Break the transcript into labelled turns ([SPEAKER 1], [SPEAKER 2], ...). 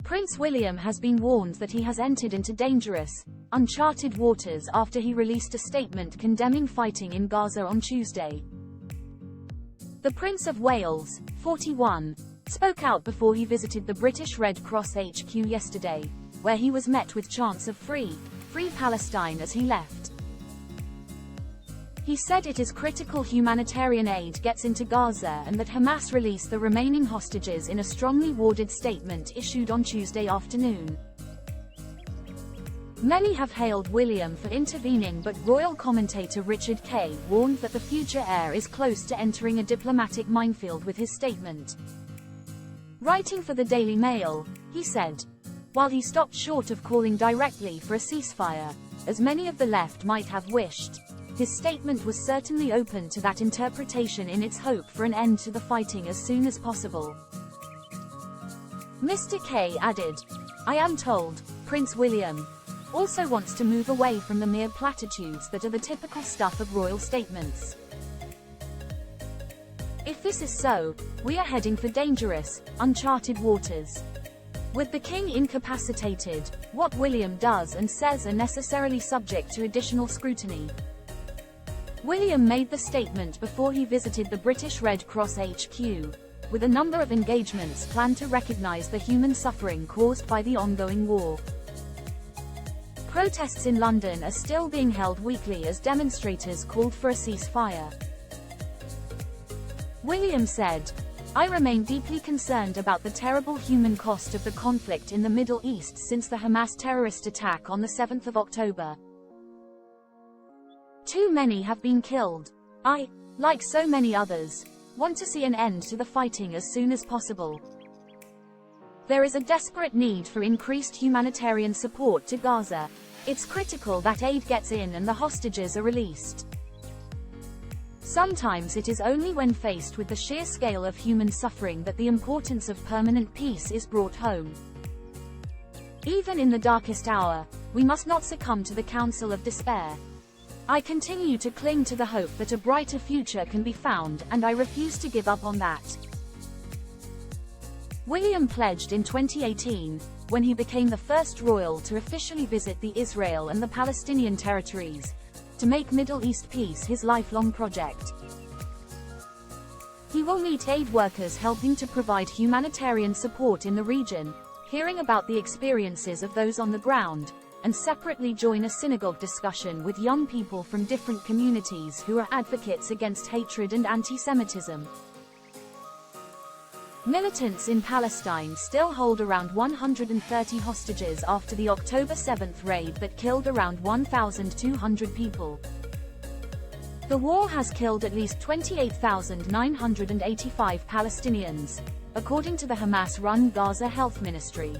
[SPEAKER 1] Prince William has been warned that he has entered into dangerous, uncharted waters after he released a statement condemning fighting in Gaza on Tuesday. The Prince of Wales, 41, spoke out before he visited the British Red Cross HQ yesterday, where he was met with chants of Free Palestine as he left. He said it is critical humanitarian aid gets into Gaza and that Hamas release the remaining hostages in a strongly worded statement issued on Tuesday afternoon. Many have hailed William for intervening, but royal commentator Richard Kay warned that the future heir is close to entering a diplomatic minefield with his statement. Writing for the Daily Mail, he said, while he stopped short of calling directly for a ceasefire, as many of the left might have wished, his statement was certainly open to that interpretation in its hope for an end to the fighting as soon as possible. Mr. Kay added, "I am told, Prince William also wants to move away from the mere platitudes that are the typical stuff of royal statements. If this is so, we are heading for dangerous, uncharted waters. With the king incapacitated, what William does and says are necessarily subject to additional scrutiny." William made the statement before he visited the British Red Cross HQ, with a number of engagements planned to recognize the human suffering caused by the ongoing war. Protests in London are still being held weekly as demonstrators called for a ceasefire. William said, "I remain deeply concerned about the terrible human cost of the conflict in the Middle East since the Hamas terrorist attack on the 7th of October. Too many have been killed. I, like so many others, want to see an end to the fighting as soon as possible. There is a desperate need for increased humanitarian support to Gaza. It's critical that aid gets in and the hostages are released. Sometimes it is only when faced with the sheer scale of human suffering that the importance of permanent peace is brought home. Even in the darkest hour, we must not succumb to the counsel of despair. I continue to cling to the hope that a brighter future can be found, and I refuse to give up on that." William pledged in 2018, when he became the first royal to officially visit the Israel and the Palestinian territories, to make Middle East peace his lifelong project. He will meet aid workers helping to provide humanitarian support in the region, hearing about the experiences of those on the ground, and separately join a synagogue discussion with young people from different communities who are advocates against hatred and anti-Semitism. Militants in Palestine still hold around 130 hostages after the October 7th raid that killed around 1,200 people. The war has killed at least 28,985 Palestinians, according to the Hamas-run Gaza Health Ministry.